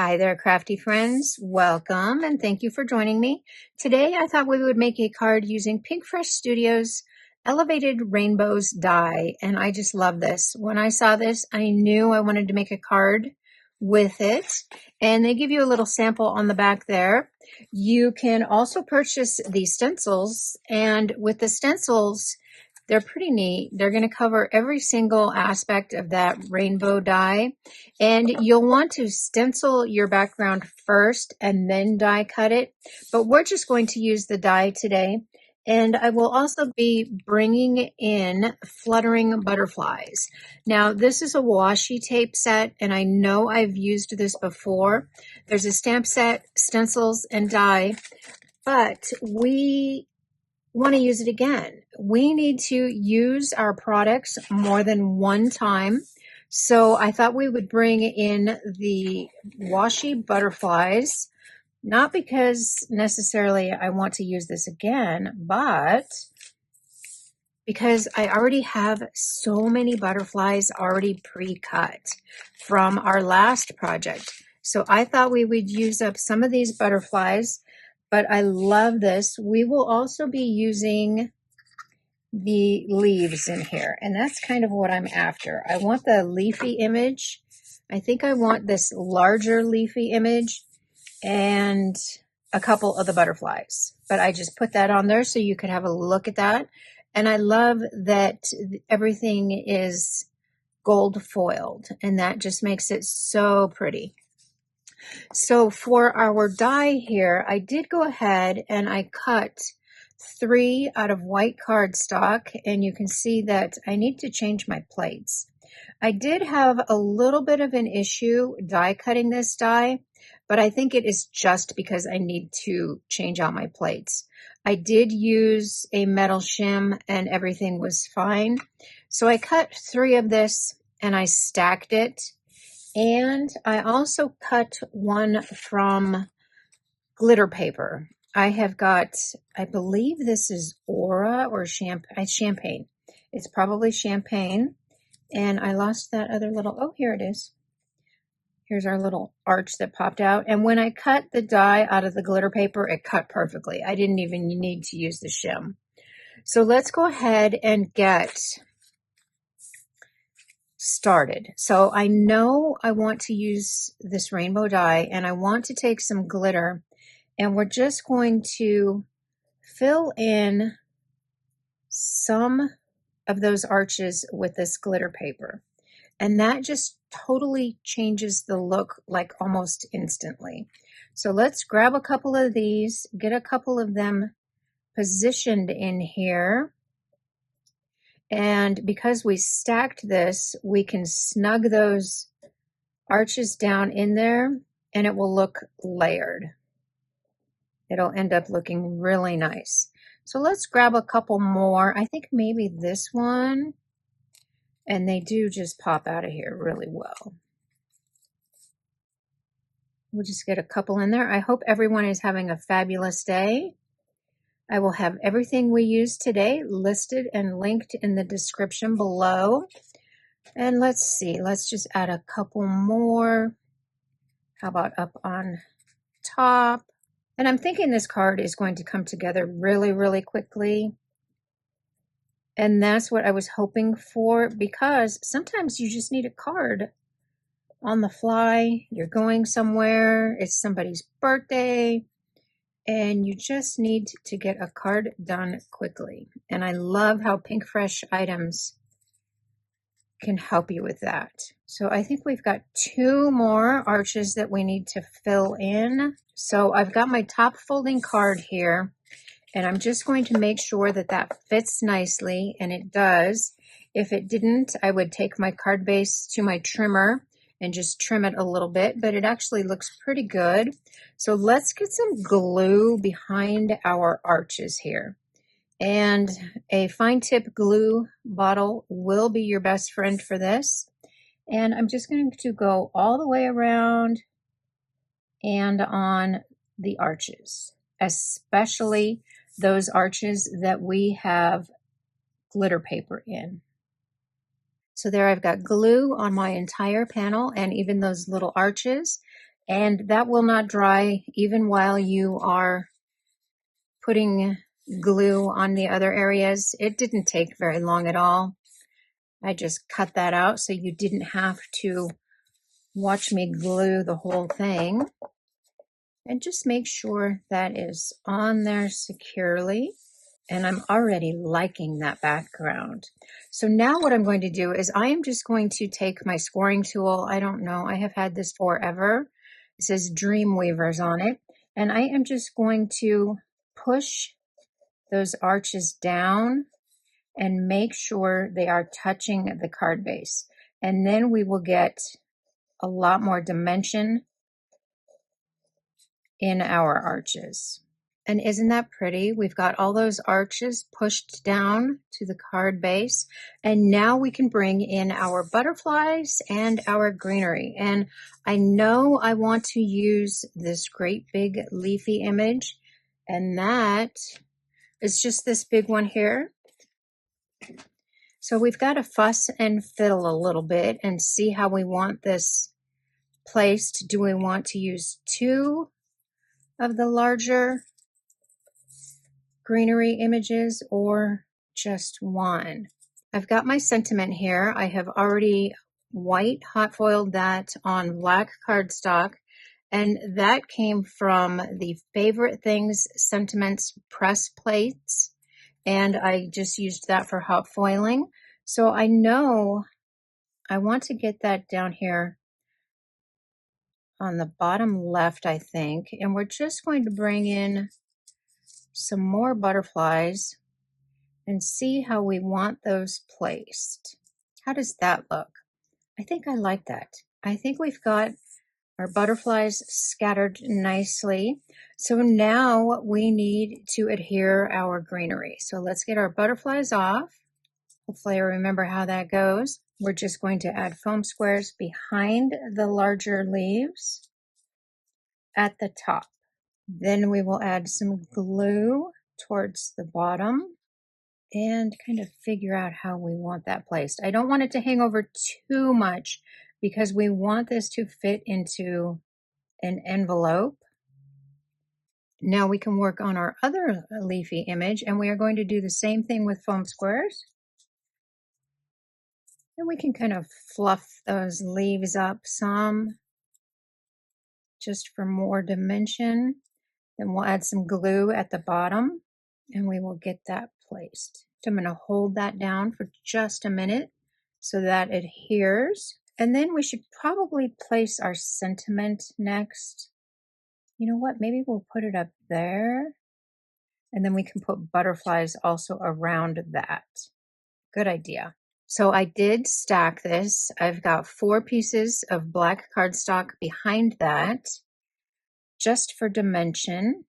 Hi there, crafty friends. Welcome and thank you for joining me. Today, I thought we would make a card using Pink Fresh Studios Elevated Rainbows die, and I just love this. When I saw this, I knew I wanted to make a card with it, and they give you a little sample on the back there. You can also purchase these stencils, and with the stencils, they're pretty neat. They're going to cover every single aspect of that rainbow die. And you'll want to stencil your background first and then die cut it. But we're just going to use the die today. And I will also be bringing in Fluttering butterflies. Now, this is a washi tape set, and I know I've used this before. There's a stamp set, stencils, and die, but we want to use it again. We need to use our products more than one time. So I thought we would bring in the washi butterflies, not because necessarily I want to use this again, but because I already have so many butterflies already pre-cut from our last project. So I thought we would use up some of these butterflies, but I love this. We will also be using the leaves in here, and that's kind of what I'm after. I want the leafy image. I think I want this larger leafy image and a couple of the butterflies, but I just put that on there so you could have a look at that. And I love that everything is gold foiled, and that just makes it so pretty. So for our die here, I did go ahead and I cut 3 out of white cardstock, and you can see that I need to change my plates. I did have a little bit of an issue die cutting this die, but I think it is just because I need to change out my plates. I did use a metal shim and everything was fine. So I cut 3 of this and I stacked it. And I also cut one from glitter paper. I have got, I believe this is Aura or champagne. It's probably champagne. And I lost that other little, oh, here it is. Here's our little arch that popped out. And when I cut the die out of the glitter paper, it cut perfectly. I didn't even need to use the shim. So let's go ahead and get started. So I know I want to use this rainbow die, and I want to take some glitter, and we're just going to fill in some of those arches with this glitter paper. And that just totally changes the look like almost instantly. So let's grab a couple of these, get a couple of them positioned in here. And because we stacked this, we can snug those arches down in there and it will look layered. It'll end up looking really nice. So let's grab a couple more. I think maybe this one. And they do just pop out of here really well. We'll just get a couple in there. I hope everyone is having a fabulous day. I will have everything we used today listed and linked in the description below. And let's see, let's just add a couple more. How about up on top? And I'm thinking this card is going to come together really, really quickly. And that's what I was hoping for, because sometimes you just need a card on the fly. You're going somewhere, it's somebody's birthday, and you just need to get a card done quickly. And I love how Pink Fresh items can help you with that. So I think we've got 2 more arches that we need to fill in. So I've got my top folding card here, and I'm just going to make sure that that fits nicely, and it does. If it didn't, I would take my card base to my trimmer and just trim it a little bit, but it actually looks pretty good. So let's get some glue behind our arches here. And a fine tip glue bottle will be your best friend for this. And I'm just going to go all the way around and on the arches, especially those arches that we have glitter paper in. So there I've got glue on my entire panel and even those little arches. And that will not dry even while you are putting glue on the other areas. It didn't take very long at all. I just cut that out so you didn't have to watch me glue the whole thing. And just make sure that is on there securely. And I'm already liking that background. So now what I'm going to do is I am just going to take my scoring tool. I don't know, I have had this forever. It says Dreamweavers on it. And I am just going to push those arches down and make sure they are touching the card base. And then we will get a lot more dimension in our arches. And isn't that pretty? We've got all those arches pushed down to the card base. And now we can bring in our butterflies and our greenery. And I know I want to use this great big leafy image. And that is just this big one here. So we've got to fuss and fiddle a little bit and see how we want this placed. Do we want to use 2 of the larger greenery images or just 1? I've got my sentiment here. I have already white hot foiled that on black cardstock, and that came from the Favorite Things Sentiments press plates, and I just used that for hot foiling. So I know I want to get that down here on the bottom left, I think, and we're just going to bring in some more butterflies and see how we want those placed. How does that look? I think I like that. I think we've got our butterflies scattered nicely. So now we need to adhere our greenery. So let's get our butterflies off. Hopefully I remember how that goes. We're just going to add foam squares behind the larger leaves at the top. Then we will add some glue towards the bottom and kind of figure out how we want that placed. I don't want it to hang over too much because we want this to fit into an envelope. Now we can work on our other leafy image, and we are going to do the same thing with foam squares. And we can kind of fluff those leaves up some just for more dimension. Then we'll add some glue at the bottom and we will get that placed. So I'm going to hold that down for just a minute so that it adheres. And then we should probably place our sentiment next. You know what? Maybe we'll put it up there. And then we can put butterflies also around that. Good idea. So I did stack this. I've got 4 pieces of black cardstock behind that just for dimension.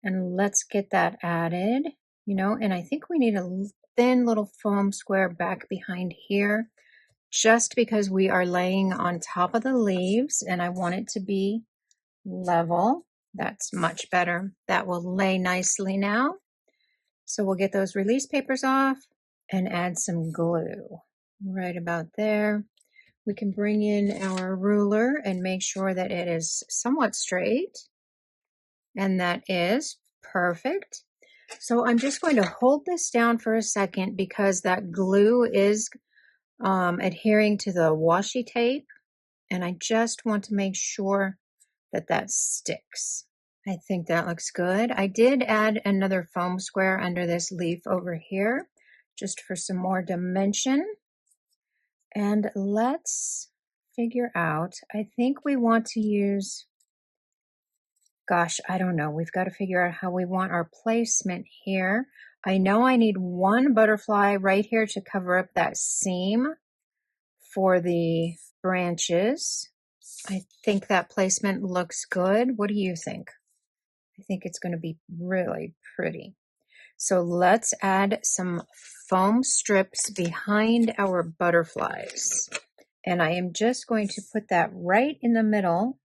And let's get that added, you know, and I think we need a thin little foam square back behind here just because we are laying on top of the leaves and I want it to be level. That's much better. That will lay nicely now. So we'll get those release papers off and add some glue right about there. We can bring in our ruler and make sure that it is somewhat straight. And that is perfect. So I'm just going to hold this down for a second because that glue is adhering to the washi tape. And I just want to make sure that that sticks. I think that looks good. I did add another foam square under this leaf over here just for some more dimension. And let's figure out, I think we want to use, gosh, I don't know. We've got to figure out how we want our placement here. I know I need 1 butterfly right here to cover up that seam for the branches. I think that placement looks good. What do you think? I think it's going to be really pretty. So let's add some foam strips behind our butterflies. And I am just going to put that right in the middle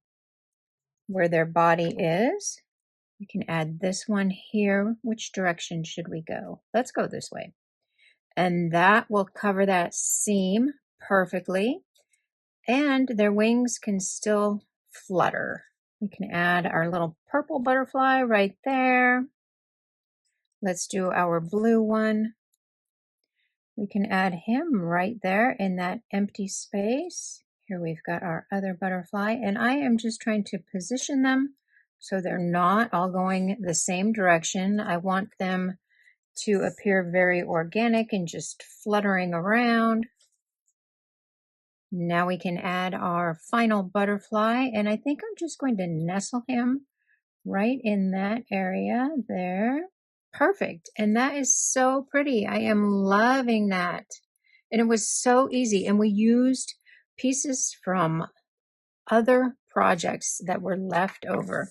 where their body is. We can add this one here. Which direction should we go? Let's go this way. And that will cover that seam perfectly. And their wings can still flutter. We can add our little purple butterfly right there. Let's do our blue one. We can add him right there in that empty space. Here we've got our other butterfly, and I am just trying to position them so they're not all going the same direction. I want them to appear very organic and just fluttering around. Now we can add our final butterfly, and I think I'm just going to nestle him right in that area there. Perfect. And that is so pretty. I am loving that. And it was so easy. And we used pieces from other projects that were left over.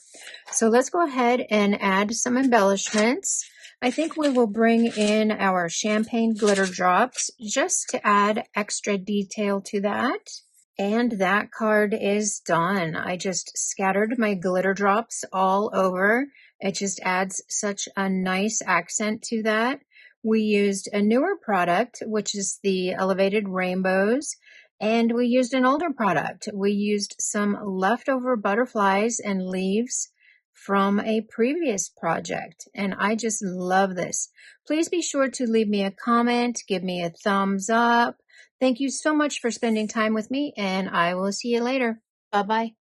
So let's go ahead and add some embellishments. I think we will bring in our champagne glitter drops just to add extra detail to that. And that card is done. I just scattered my glitter drops all over. It just adds such a nice accent to that. We used a newer product, which is the Elevated Rainbows, and we used an older product. We used some leftover butterflies and leaves from a previous project, and I just love this. Please be sure to leave me a comment, give me a thumbs up. Thank you so much for spending time with me, and I will see you later. Bye-bye.